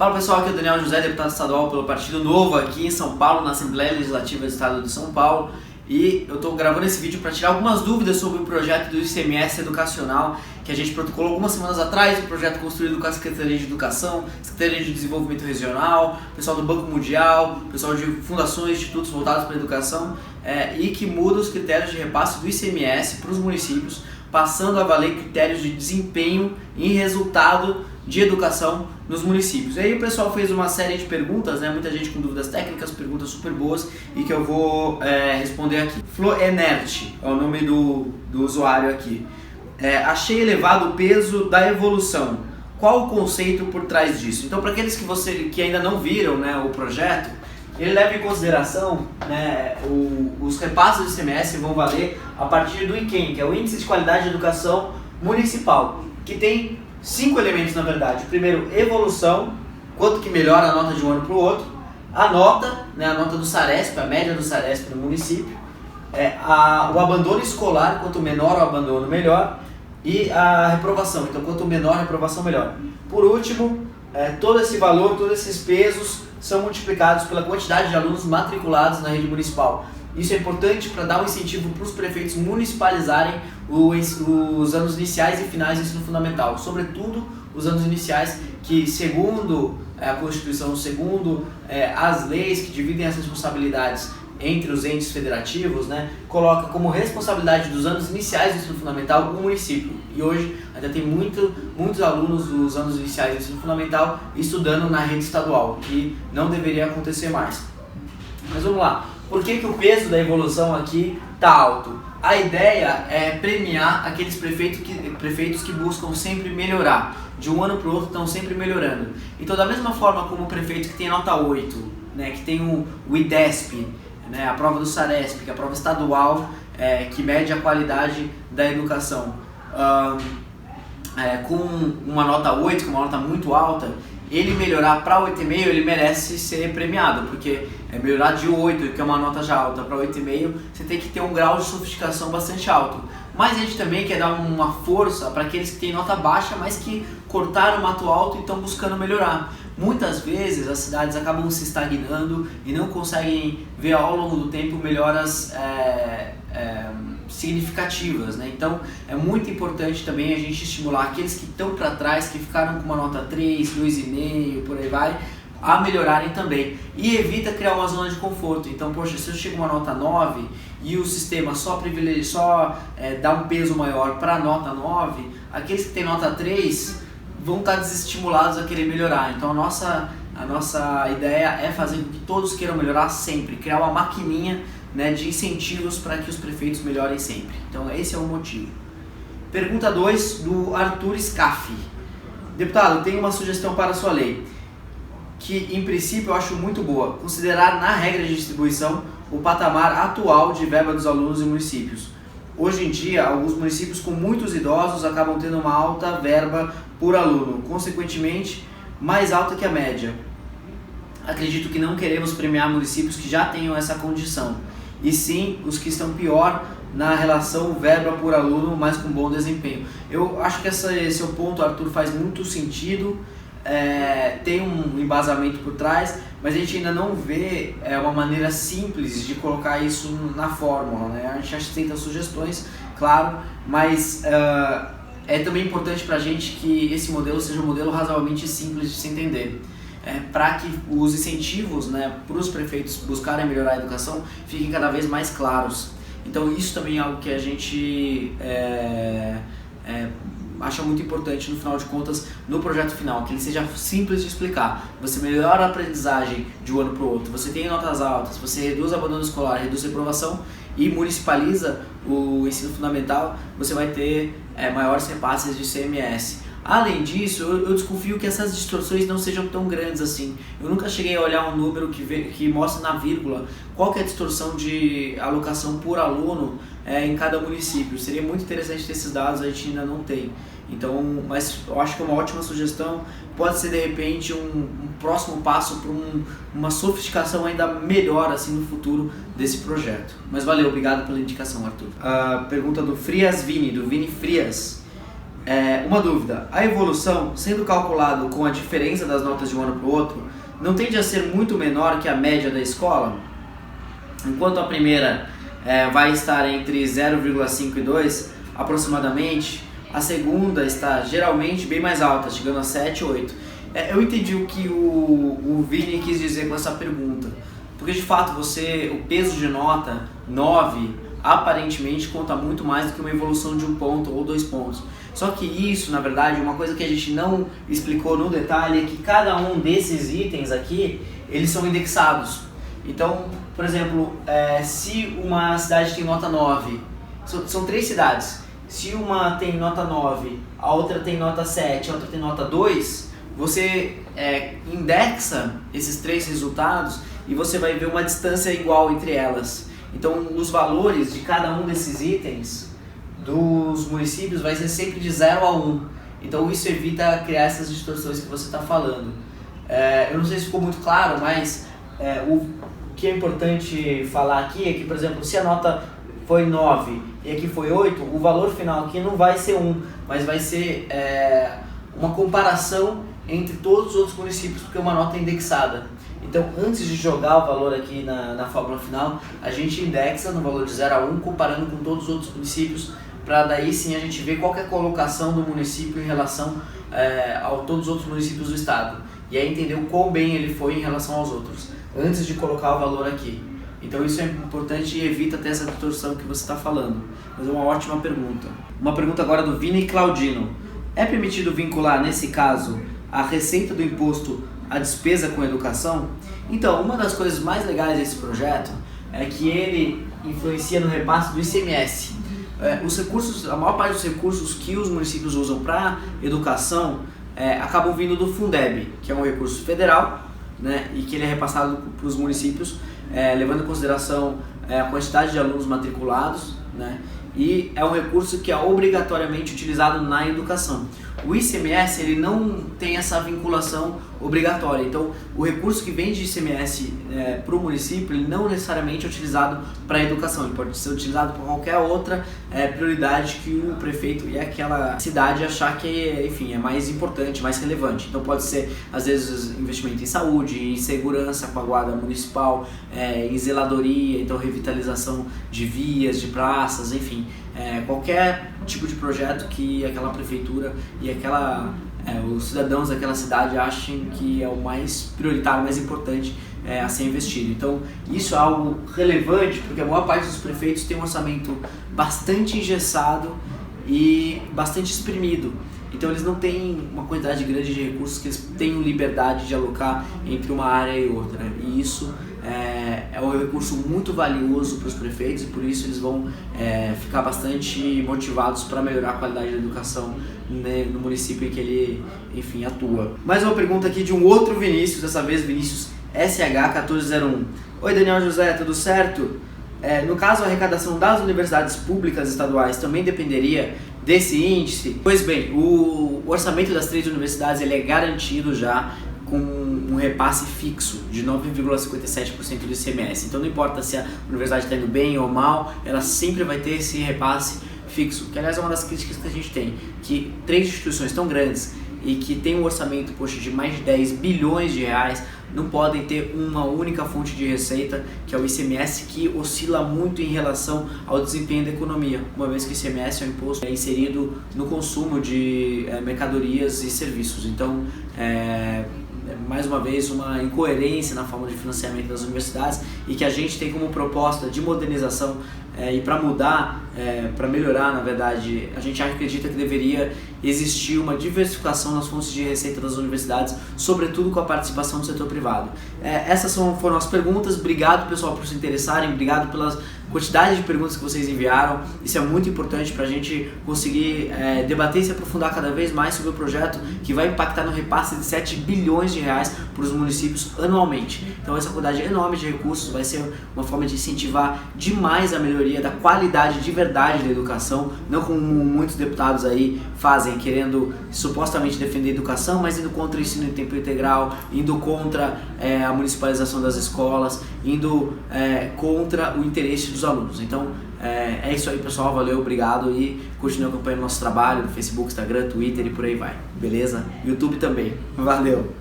Fala pessoal, aqui é o Daniel José, deputado estadual pelo Partido Novo aqui em São Paulo, na Assembleia Legislativa do Estado de São Paulo. E eu estou gravando esse vídeo para tirar algumas dúvidas sobre o projeto do ICMS educacional que a gente protocolou algumas semanas atrás, um projeto construído com a Secretaria de Educação, Secretaria de Desenvolvimento Regional, pessoal do Banco Mundial, pessoal de fundações, institutos voltados para a educação, e que muda os critérios de repasse do ICMS para os municípios, passando a valer critérios de desempenho e resultado de educação nos municípios. E aí o pessoal fez uma série de perguntas, muita gente com dúvidas técnicas, perguntas super boas e que eu vou responder aqui. Floenert é o nome do usuário aqui. Achei elevado o peso da evolução. Qual o conceito por trás disso? Então, para aqueles que ainda não viram o projeto, ele leva em consideração os repasses do ICMS vão valer a partir do IQEM, que é o Índice de Qualidade de Educação Municipal, que tem 5 elementos na verdade. Primeiro, evolução, quanto que melhora a nota de um ano para o outro, a nota do SARESP, a média do SARESP no município, o abandono escolar, quanto menor o abandono melhor, e a reprovação, então quanto menor a reprovação melhor. Por último, todo esse valor, todos esses pesos são multiplicados pela quantidade de alunos matriculados na rede municipal. Isso é importante para dar um incentivo para os prefeitos municipalizarem os anos iniciais e finais do ensino fundamental, sobretudo os anos iniciais que, segundo a Constituição, segundo as leis que dividem as responsabilidades entre os entes federativos, coloca como responsabilidade dos anos iniciais do ensino fundamental o município. E hoje ainda tem muitos alunos dos anos iniciais do ensino fundamental estudando na rede estadual, que não deveria acontecer mais. Mas vamos lá. Por que o peso da evolução aqui está alto? A ideia é premiar aqueles prefeitos que buscam sempre melhorar. De um ano para o outro estão sempre melhorando. Então, da mesma forma como o prefeito que tem nota 8, que tem o IDESP, a prova do SARESP, que é a prova estadual que mede a qualidade da educação, com uma nota 8, com uma nota muito alta, ele melhorar para 8,5, ele merece ser premiado, porque melhorar de 8, que é uma nota já alta, para 8,5, você tem que ter um grau de sofisticação bastante alto. Mas a gente também quer dar uma força para aqueles que têm nota baixa, mas que cortaram o mato alto e estão buscando melhorar. Muitas vezes as cidades acabam se estagnando e não conseguem ver ao longo do tempo melhoras significativas, Então é muito importante também a gente estimular aqueles que estão para trás, que ficaram com uma nota 3, 2,5, por aí vai, a melhorarem também. E evita criar uma zona de conforto. Então, poxa, se eu chego a uma nota 9 e o sistema só dá um peso maior para a nota 9, aqueles que têm nota 3 vão estar desestimulados a querer melhorar. Então a nossa ideia é fazer com que todos queiram melhorar sempre, criar uma maquininha de incentivos para que os prefeitos melhorem sempre. Então esse é o motivo. Pergunta 2 do Arthur Scaffi. Deputado, tenho uma sugestão para a sua lei, que em princípio eu acho muito boa, considerar na regra de distribuição o patamar atual de verba dos alunos e municípios. Hoje em dia, alguns municípios com muitos idosos acabam tendo uma alta verba por aluno, consequentemente mais alta que a média. Acredito que não queremos premiar municípios que já tenham essa condição, e sim os que estão pior na relação verba por aluno, mas com bom desempenho. Eu acho que esse seu ponto, Arthur, faz muito sentido, tem um embasamento por trás, mas a gente ainda não vê uma maneira simples de colocar isso na fórmula. A gente aceita sugestões, claro, mas é também importante para a gente que esse modelo seja um modelo razoavelmente simples de se entender, para que os incentivos para os prefeitos buscarem melhorar a educação fiquem cada vez mais claros. Então isso também é algo que a gente acha muito importante no final de contas no projeto final, que ele seja simples de explicar. Você melhora a aprendizagem de um ano para o outro, você tem notas altas, você reduz o abandono escolar, reduz a reprovação e municipaliza o ensino fundamental, você vai ter maiores repasses de ICMS. Além disso, eu desconfio que essas distorções não sejam tão grandes assim. Eu nunca cheguei a olhar um número que mostra na vírgula qual que é a distorção de alocação por aluno em cada município. Seria muito interessante ter esses dados, a gente ainda não tem. Então, mas eu acho que é uma ótima sugestão. Pode ser de repente um próximo passo para uma sofisticação ainda melhor assim no futuro desse projeto. Mas valeu, obrigado pela indicação, Arthur. A pergunta do Frias Vini, do Vini Frias. Uma dúvida, a evolução, sendo calculado com a diferença das notas de um ano para o outro, não tende a ser muito menor que a média da escola? Enquanto a primeira vai estar entre 0,5 e 2 aproximadamente, a segunda está geralmente bem mais alta, chegando a 7 ou 8. Eu entendi o que o Vini quis dizer com essa pergunta, porque de fato o peso de nota 9 aparentemente conta muito mais do que uma evolução de 1 ponto ou 2 pontos. Só que isso, na verdade, uma coisa que a gente não explicou no detalhe é que cada um desses itens aqui, eles são indexados. Então, por exemplo, se uma cidade tem nota 9, são 3 cidades, se uma tem nota 9, a outra tem nota 7, a outra tem nota 2, você indexa esses 3 resultados e você vai ver uma distância igual entre elas. Então, os valores de cada um desses itens dos municípios vai ser sempre de 0 a 1. Então, isso evita criar essas distorções que você está falando. Eu não sei se ficou muito claro, mas o que é importante falar aqui é que, por exemplo, se a nota foi 9 e aqui foi 8, o valor final aqui não vai ser 1, mas vai ser uma comparação entre todos os outros municípios, porque uma nota é indexada. Então, antes de jogar o valor aqui na fórmula final, a gente indexa no valor de 0 a 1, comparando com todos os outros municípios, para daí sim a gente ver qual que é a colocação do município em relação a todos os outros municípios do estado. E aí entender o quão bem ele foi em relação aos outros, antes de colocar o valor aqui. Então isso é importante e evita ter essa distorção que você está falando. Mas é uma ótima pergunta. Uma pergunta agora do Vini Claudino. É permitido vincular, nesse caso, a receita do imposto à despesa com educação? Então, uma das coisas mais legais desse projeto é que ele influencia no repasse do ICMS. Os recursos, a maior parte dos recursos que os municípios usam para educação acabam vindo do Fundeb, que é um recurso federal, né, e que ele é repassado para os municípios, levando em consideração a quantidade de alunos matriculados, né, e é um recurso que é obrigatoriamente utilizado na educação. O ICMS ele não tem essa vinculação obrigatória, então o recurso que vem de ICMS para o município ele não necessariamente é utilizado para a educação, ele pode ser utilizado para qualquer outra prioridade que o prefeito e aquela cidade achar que, enfim, é mais importante, mais relevante. Então pode ser às vezes investimento em saúde, em segurança com a guarda municipal, em zeladoria, então revitalização de vias, de praças, enfim, qualquer tipo de projeto que aquela prefeitura e os cidadãos daquela cidade achem que é o mais prioritário, mais importante a ser investido. Então isso é algo relevante porque a maior parte dos prefeitos tem um orçamento bastante engessado e bastante exprimido. Então eles não têm uma quantidade grande de recursos que eles tenham liberdade de alocar entre uma área e outra. E isso é um recurso muito valioso para os prefeitos e por isso eles vão ficar bastante motivados para melhorar a qualidade da educação no município em que ele, enfim, atua. Mais uma pergunta aqui de um outro Vinícius, dessa vez Vinícius SH1401. Oi Daniel José, tudo certo? No caso, a arrecadação das universidades públicas estaduais também dependeria desse índice? Pois bem, o orçamento das 3 universidades ele é garantido já com um repasse fixo de 9,57% do ICMS. Então não importa se a universidade está indo bem ou mal, ela sempre vai ter esse repasse fixo. Que aliás é uma das críticas que a gente tem, que 3 instituições tão grandes e que tem um orçamento de mais de 10 bilhões de reais não podem ter uma única fonte de receita, que é o ICMS, que oscila muito em relação ao desempenho da economia, uma vez que o ICMS é um imposto inserido no consumo de mercadorias e serviços. Então, mais uma vez, uma incoerência na forma de financiamento das universidades e que a gente tem como proposta de modernização e para mudar, para melhorar, na verdade, a gente acredita que deveria existir uma diversificação nas fontes de receita das universidades, sobretudo com a participação do setor privado. Essas foram as perguntas. Obrigado, pessoal, por se interessarem, obrigado pela quantidade de perguntas que vocês enviaram. Isso é muito importante para a gente conseguir debater e se aprofundar cada vez mais sobre o projeto que vai impactar no repasse de 7 bilhões de reais para os municípios anualmente. Então essa quantidade enorme de recursos vai ser uma forma de incentivar demais a melhoria melhoria da qualidade de verdade da educação, não como muitos deputados aí fazem, querendo supostamente defender a educação, mas indo contra o ensino em tempo integral, indo contra a municipalização das escolas, indo contra o interesse dos alunos. Então é isso aí, pessoal, valeu, obrigado e continue acompanhando nosso trabalho no Facebook, Instagram, Twitter e por aí vai, beleza? YouTube também, valeu!